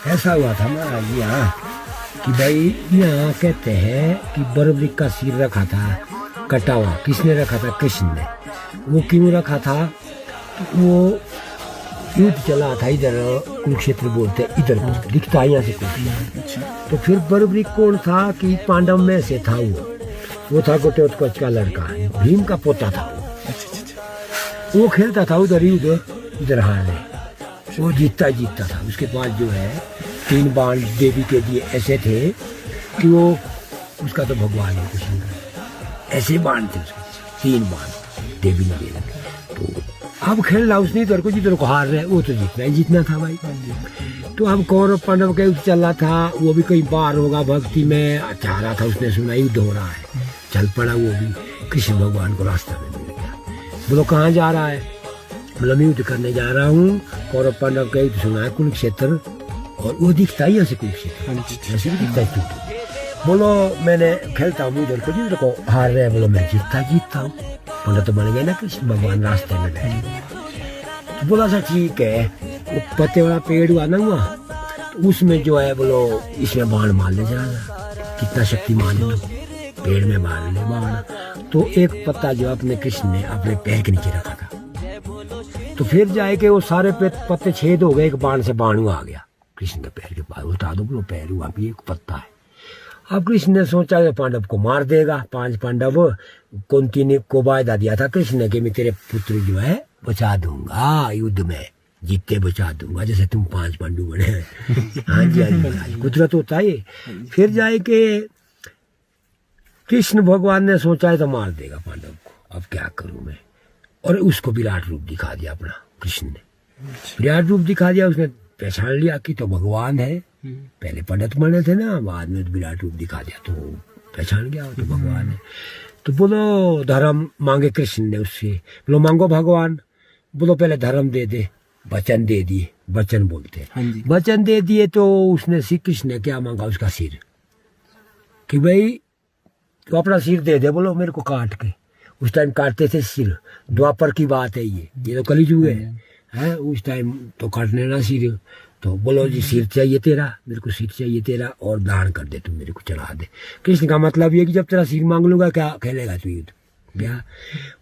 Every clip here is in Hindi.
ऐसा हुआ था महाराज यहाँ कि भाई यहाँ कहते हैं कि बर्बरी का सिर रखा था कटा हुआ। किसने रखा था? कृष्ण ने। वो क्यों रखा था? वो युद्ध चला था इधर, कुरुक्षेत्र बोलते इधर बोलते, दिखता है यहाँ से कुछ। तो फिर बर्बरी कौन था कि पांडव में से था वो था घटोत्कच का लड़का, भीम का पोता था वो खेलता था उधर युद्ध, इधर हारे, वो जीतता था। उसके पास जो है 3 बाण देवी के दिए ऐसे थे कि वो उसका तो भगवान है कृष्ण का, ऐसे बाण थे उसके 3 बाण देवी ने दिए। तो अब खेल रहा उसने इधर को, जिधर को हार रहे वो तो जीतना था भाई। तो अब कौरव पांडव का युद्ध चल रहा था, वो भी कहीं बाहर होगा भक्ति में चाह रहा था, उसने सुना युद्ध हो रहा है, चल पड़ा वो भी। कृष्ण भगवान को रास्ता में मिल गया। बोलो कहाँ जा रहा है? बोला मैं युद्ध करने जा रहा हूँ, कौरव पांडव का युद्ध सुना है कुरुक्षेत्र, और वो दिखता है यहाँ से कुरुक्षेत्र, ऐसे भी दिखता है। बोलो मैंने खेलता हूँ उधर को, जिधर को हार रहे हैं, बोलो मैं जीतता हूँ। पंडित तो बन गए ना कृष्ण भगवान रास्ते में बैठे। तो बोला सा ठीक है, वो पत्ते वाला पेड़ हुआ ना हुआ, तो उसमें जो है बोलो इसमें बाण मार ले जरा, कितना शक्तिमान है तो पेड़ में मार ले बाण। तो एक पत्ता जो अपने कृष्ण ने अपने पैर के नीचे रखा था, तो फिर जाए के वो सारे पत्ते छेद हो गए, एक बाण से बाणु आ गया कृष्ण के पैर के पास। उठा दो बोलो पैर हुआ भी एक पत्ता है। अब कृष्ण ने सोचा ये पांडव को मार देगा। 5 पांडव कुंती ने को वायदा दिया था कृष्ण ने कि मैं तेरे पुत्र जो है बचा दूंगा, युद्ध में जीते बचा दूंगा, जैसे तुम 5 पांडु बने हैं। हाँ जी महाराज, कुदरत होता है। फिर जाए के कृष्ण भगवान ने सोचा है तो मार देगा पांडव को, अब क्या करूं मैं। और उसको विराट रूप दिखा दिया अपना, कृष्ण ने विराट रूप दिखा दिया। उसने पहचान लिया कि तो भगवान है, पहले पंडित बने थे ना, बाद में विराट रूप दिखा दिया तो पहचान गया तो भगवान है। तो बोलो धर्म मांगे कृष्ण ने उससे, बोलो मांगो भगवान। बोलो पहले धर्म दे दे, वचन दे दिए, वचन बोलते हैं, वचन दे दिए। तो उसने श्री कृष्ण ने क्या मांगा? उसका सिर, कि भाई तो अपना सिर दे दे, बोलो मेरे को काट के। उस टाइम काटते थे सिर, द्वापर की बात है ये तो कलयुग है, उस टाइम तो काटने ना सिर। तो बोलो जी सिर चाहिए तेरा, मेरे को सिर चाहिए तेरा, और दान कर दे, तू मेरे को चढ़ा दे। कृष्ण का मतलब ये कि जब तेरा सिर मांग लूंगा क्या खेलेगा तू युद्ध? क्या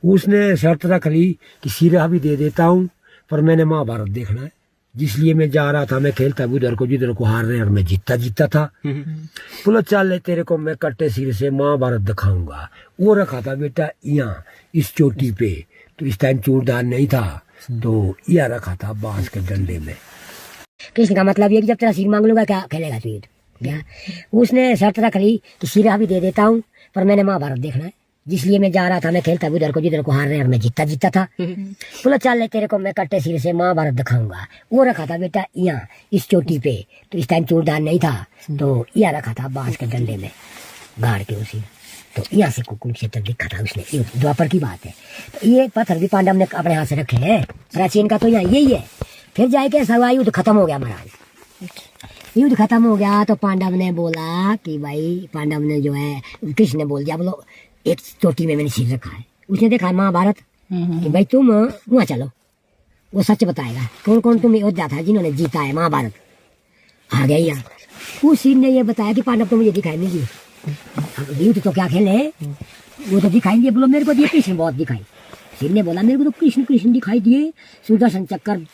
उसने शर्त रख ली कि सिर अभी दे देता हूँ, पर मैंने महाभारत देखना है, जिसलिए मैं जा रहा था। मैं खेलता उधर को जिधर को हार रहे और मैं जीतता था। बोलो चल तेरे को मैं कट्टे सिर से महाभारत दिखाऊंगा। वो रखा था बेटा यहाँ इस चोटी पे, तो इस टाइम चूड़दार नहीं था, तो यह रखा था बांस के डंडे में। कृष्ण का मतलब ये कि जब तेरा सिर मांग लूंगा क्या खेलेगा तू युद्ध? क्या उसने शर्त रख ली कि सिर अभी दे देता हूँ, पर मैंने महाभारत देखना है, जिसलिए मैं जा रहा था। मैं खेलता उधर को जिधर को हार रहे और मैं जीतता था। बोला चल तेरे को मैं कट्टे सिर से महाभारत दिखाऊंगा। वो रखा था बेटा यहाँ इस चोटी पे, तो इस टाइम चूड़दार नहीं था, तो यह रखा था बांस के डंडे में गाड़ के उसी। तो यहाँ से कुरुक्षेत्र दिखा था उसने, द्वापर की बात है। तो ये पत्थर भी पांडव ने अपने हाथ से रखे हैं, प्राचीन का तो यहाँ यही है। फिर जाए के सवा युद्ध खत्म हो गया महाराज। युद्ध खत्म हो गया तो पांडव ने बोला कि भाई, पांडव ने जो है कृष्ण ने बोल दिया बोलो एक चोटी में मैंने सिर रखा है। उसने देखा महाभारत कि भाई तुम वहाँ चलो, वो सच बताएगा कौन कौन तुम योद्धा था जिन्होंने जीता है महाभारत। आ गया यहाँ उस सिर ने ये बताया कि पांडव तो मुझे दिखाई नहीं दिए, युद्ध तो क्या खेले वो तो दिखाई दिए। बोलो मेरे को दिए कृष्ण बहुत दिखाई। सिर ने बोला मेरे को तो कृष्ण दिखाई दिए, सुदर्शन चक्कर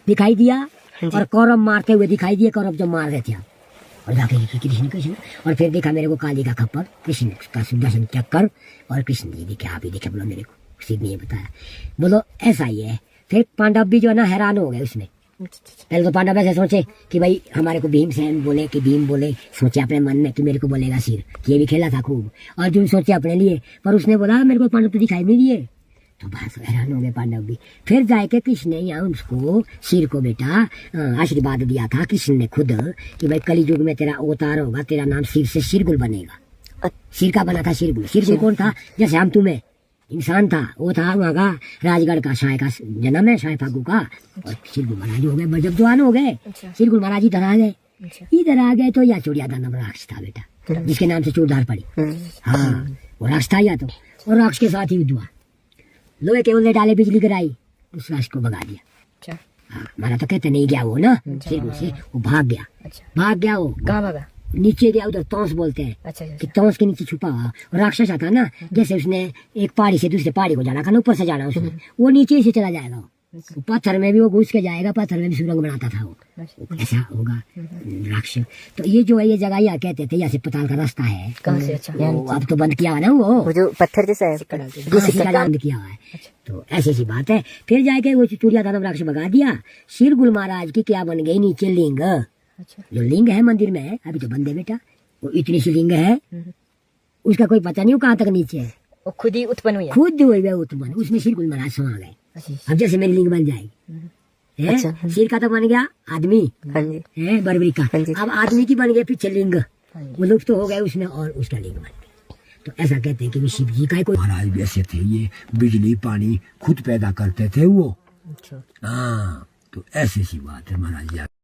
दिखाई दिया, और कौरव मारते हुए दिखाई दिए, कौरव जो मार रहे थे। और जाके कृष्ण, और फिर देखा मेरे को काली का खप्पर, कृष्ण का सुदर्शन चक्कर, और कृष्ण जी दिखे, आप ही दिखे। बोलो मेरे को सिर ने ये बताया। बोलो ऐसा ही है। फिर पांडव भी जो है ना हैरान हो गए उसमें। पहले तो पांडव ऐसे सोचे कि भाई हमारे को भीमसेन बोले कि भीम बोले, सोचे अपने मन में कि मेरे को बोलेगा सिर। ये भी खेला था खूब। अर्जुन सोचे अपने लिए, पर उसने बोला मेरे को पांडव तो दिखाई नहीं दिए। तो बस हैरान हो गए पांडव भी। फिर जाके कृष्ण ने यहाँ उसको सिर को बेटा आशीर्वाद दिया था कृष्ण ने खुद कि भाई कली युग में तेरा अवतार होगा, तेरा नाम सिर से सिरगुल बनेगा। सिर का बना था सिरगुल। सिरगुल कौन था? जैसे हम तुम्हें इंसान था, वो था वहाँ का राजगढ़ का शाह का जन्म है, शाह फागू का। और सिरगुल महाराज हो गए जब जवान हो गए। सिरगुल महाराज इधर आ गए। इधर आ गए तो या चूड़ियादार नाम राक्ष था बेटा, जिसके नाम से चूड़धार पड़ी। हाँ वो राक्ष था या तो, और राक्ष के साथ ही युद्ध हुआ। लोहे के उल्ले डाले, बिजली गिराई, उस राष्ट्र को भगा दिया। माना तो कहते नहीं गया वो ना सिरगुल से, वो भाग गया। अच्छा, भाग गया वो, कहाँ भागा? नीचे गया उधर तौस बोलते हैं अच्छा अच्छा कि तौस के नीचे छुपा हुआ और राक्षस आता ना, जैसे उसने एक पहाड़ी से दूसरे पहाड़ी को जाना था ना, ऊपर से जाना उसने, वो नीचे से चला जाएगा वो पत्थर में भी वो घुस के जाएगा, पत्थर में भी सुरंग बनाता था वो, ऐसा होगा राक्षस। तो ये जो है ये जगह यहाँ कहते थे यहाँ से पताल का रास्ता है। कहाँ से? अच्छा, वो अब तो बंद किया हुआ ना वो जो पत्थर जैसा है, सिक्का बंद किया हुआ है। तो ऐसी सी बात है। फिर जाके वो चूड़िया दानव राक्षस भगा दिया। सिरगुल महाराज की क्या बन गई नीचे लिंग, अच्छा, जो लिंग है मंदिर में है, अभी तो बंद है बेटा, वो इतनी सी लिंग है, उसका कोई पता नहीं वो कहाँ तक नीचे है, वो खुद ही उत्पन्न हुई है। खुद हुई है उत्पन्न, उसमें सिरगुल महाराज समा गए। अच्छा, अब जैसे मेरी लिंग बन जाएगी है, अच्छा। सिर का तो बन गया आदमी हाँ जी, है, बरबरी का, हाँ जी। अब आदमी की बन गया पीछे लिंग, हाँ जी। वो लुप्त तो हो गए उसमें और उसका लिंग बन गया। तो ऐसा कहते हैं कि शिव जी का ही कोई महाराज भी ऐसे थे, ये बिजली पानी खुद पैदा करते थे वो। अच्छा। हाँ, तो ऐसी सी बात है महाराज।